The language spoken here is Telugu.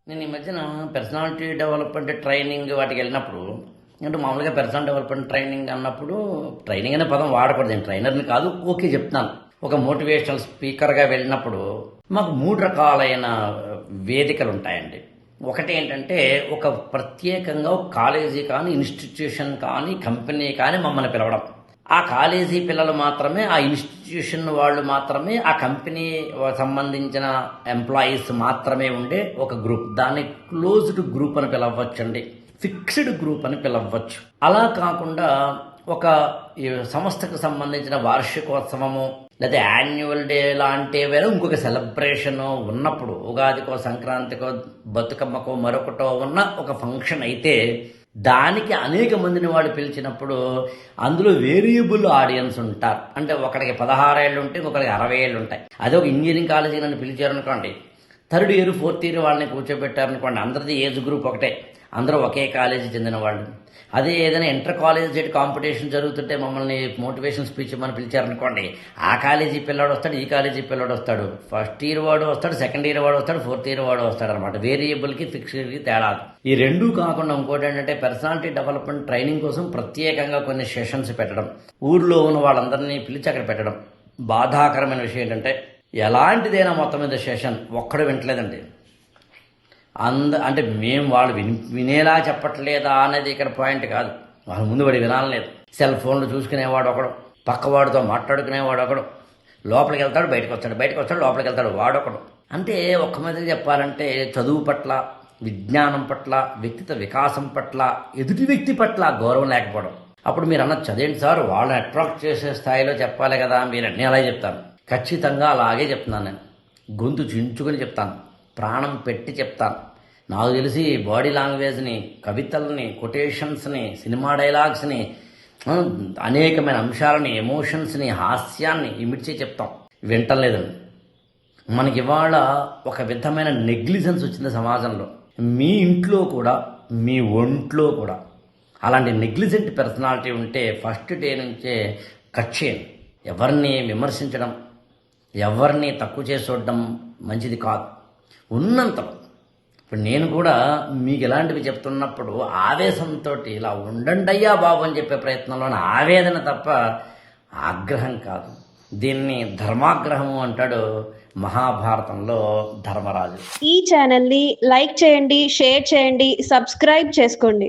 నేను ఈ మధ్యన పర్సనాలిటీ డెవలప్మెంట్ ట్రైనింగ్ వాటికి వెళ్ళినప్పుడు అంటే మామూలుగా పర్సనల్ డెవలప్మెంట్ ట్రైనింగ్ అన్నప్పుడు ట్రైనింగ్ అనే పదం వాడకూడదు. నేను ట్రైనర్ని కాదు, ఓకే చెప్తున్నాను. ఒక మోటివేషనల్ స్పీకర్గా వెళ్ళినప్పుడు మాకు 3 రకాలైన వేదికలు ఉంటాయండి. ఒకటి ఏంటంటే ఒక ప్రత్యేకంగా ఒక కాలేజీ కానీ ఇన్స్టిట్యూషన్ కానీ కంపెనీ కానీ మమ్మల్ని పిలవడం. ఆ కాలేజీ పిల్లలు మాత్రమే, ఆ ఇన్స్టిట్యూషన్ వాళ్ళు మాత్రమే, ఆ కంపెనీ సంబంధించిన ఎంప్లాయీస్ మాత్రమే ఉండే ఒక గ్రూప్. దాన్ని క్లోజ్డ్ గ్రూప్ అని పిలవచ్చండి, ఫిక్స్డ్ గ్రూప్ అని పిలవచ్చు. అలా కాకుండా ఒక ఈ సంస్థకు సంబంధించిన వార్షికోత్సవము లేదా యాన్యువల్ డే లాంటివేదో ఇంకొక సెలబ్రేషన్ ఉన్నప్పుడు, ఉగాదికో సంక్రాంతికో బతుకమ్మకో మరొకటో ఉన్న ఒక ఫంక్షన్ అయితే దానికి అనేక మందిని వాళ్ళు పిలిచినప్పుడు అందులో వేరియబుల్ ఆడియన్స్ ఉంటారు. అంటే ఒకడికి 16 ఏళ్ళు ఉంటే ఇంకొకరికి 60 ఏళ్ళు ఉంటాయి. అదే ఒక ఇంజనీరింగ్ కాలేజీ నన్ను పిలిచారనుకోండి, 3rd ఇయర్ 4th ఇయర్ వాళ్ళని కూర్చోబెట్టారనుకోండి, అందరిది ఏజ్ గ్రూప్ ఒకటే, అందరూ ఒకే కాలేజీ చెందిన వాళ్ళు. అదే ఏదైనా ఇంటర్ కాలేజ్ కాంపిటీషన్ జరుగుతుంటే మమ్మల్ని మోటివేషన్ స్పీచ్ మనం పిలిచారనుకోండి, ఆ కాలేజీ పిల్లాడు వస్తాడు, ఈ కాలేజీ పిల్లాడు వస్తాడు, 1st ఇయర్ వాడు వస్తాడు, 2nd ఇయర్ వాడు వస్తాడు, 4th ఇయర్ వాడు వస్తాడు అనమాట. వేరియబుల్కి ఫిక్స్డ్కి తేడా. ఈ రెండూ కాకుండా ఇంకోటి ఏంటంటే పర్సనాలిటీ డెవలప్మెంట్ ట్రైనింగ్ కోసం ప్రత్యేకంగా కొన్ని సెషన్స్ పెట్టడం, ఊర్లో ఉన్న వాళ్ళందరినీ పిలిచి అక్కడ పెట్టడం. బాధాకరమైన విషయం ఏంటంటే ఎలాంటిదైనా మొత్తం మీద సెషన్ ఒక్కడు వింటలేదండి. అంటే మేము వాళ్ళు వినేలా చెప్పట్లేదా అనేది ఇక్కడ పాయింట్ కాదు. వాళ్ళ ముందు వాడి వినాలలేదు. సెల్ ఫోన్లు చూసుకునేవాడు ఒకడు, పక్కవాడితో మాట్లాడుకునేవాడు ఒకడు, లోపలికి వెళ్తాడు బయటకు వస్తాడు, బయటకు వస్తాడు లోపలికి వెళ్తాడు వాడొకడు. అంటే ఒక్క మీద చెప్పాలంటే చదువు పట్ల, విజ్ఞానం పట్ల, వ్యక్తిత్వ వికాసం పట్ల, ఎదుటి వ్యక్తి పట్ల గౌరవం లేకపోవడం. అప్పుడు మీరు అన్నది చదివేంటి సార్, వాళ్ళని అట్రాక్ట్ చేసే స్థాయిలో చెప్పాలి కదా, మీరు అన్నీ అలాగే చెప్తాను. ఖచ్చితంగా అలాగే చెప్తున్నాను. నేను గొంతు చించుకొని చెప్తాను, ప్రాణం పెట్టి చెప్తాను. నాకు తెలిసి బాడీ లాంగ్వేజ్ని, కవితల్ని, కొటేషన్స్ని, సినిమా డైలాగ్స్ని, అనేకమైన అంశాలని, ఎమోషన్స్ని, హాస్యాన్ని ఇమిడ్చి చెప్తాం. వింటలేదండి. మనకి ఇవాళ ఒక విధమైన నెగ్లిజెన్స్ వచ్చింది సమాజంలో. మీ ఇంట్లో కూడా, మీ ఒంట్లో కూడా అలాంటి నెగ్లిజెంట్ పర్సనాలిటీ ఉంటే ఫస్ట్ డే నుంచే కట్ చేయండి. ఎవరిని విమర్శించడం, ఎవరిని తక్కువ చేసి చూడడం మంచిది కాదు. ఉన్నంతలో ఇప్పుడు నేను కూడా మీకు ఇలాంటివి చెప్తున్నప్పుడు ఆవేశంతో ఇలా ఉండండి అయ్యా బాబు అని చెప్పే ప్రయత్నంలోని ఆవేదన తప్ప ఆగ్రహం కాదు. దీన్ని ధర్మాగ్రహము అంటాడు మహాభారతంలో ధర్మరాజు. ఈ ఛానల్ని లైక్ చేయండి, షేర్ చేయండి, సబ్స్క్రైబ్ చేసుకోండి.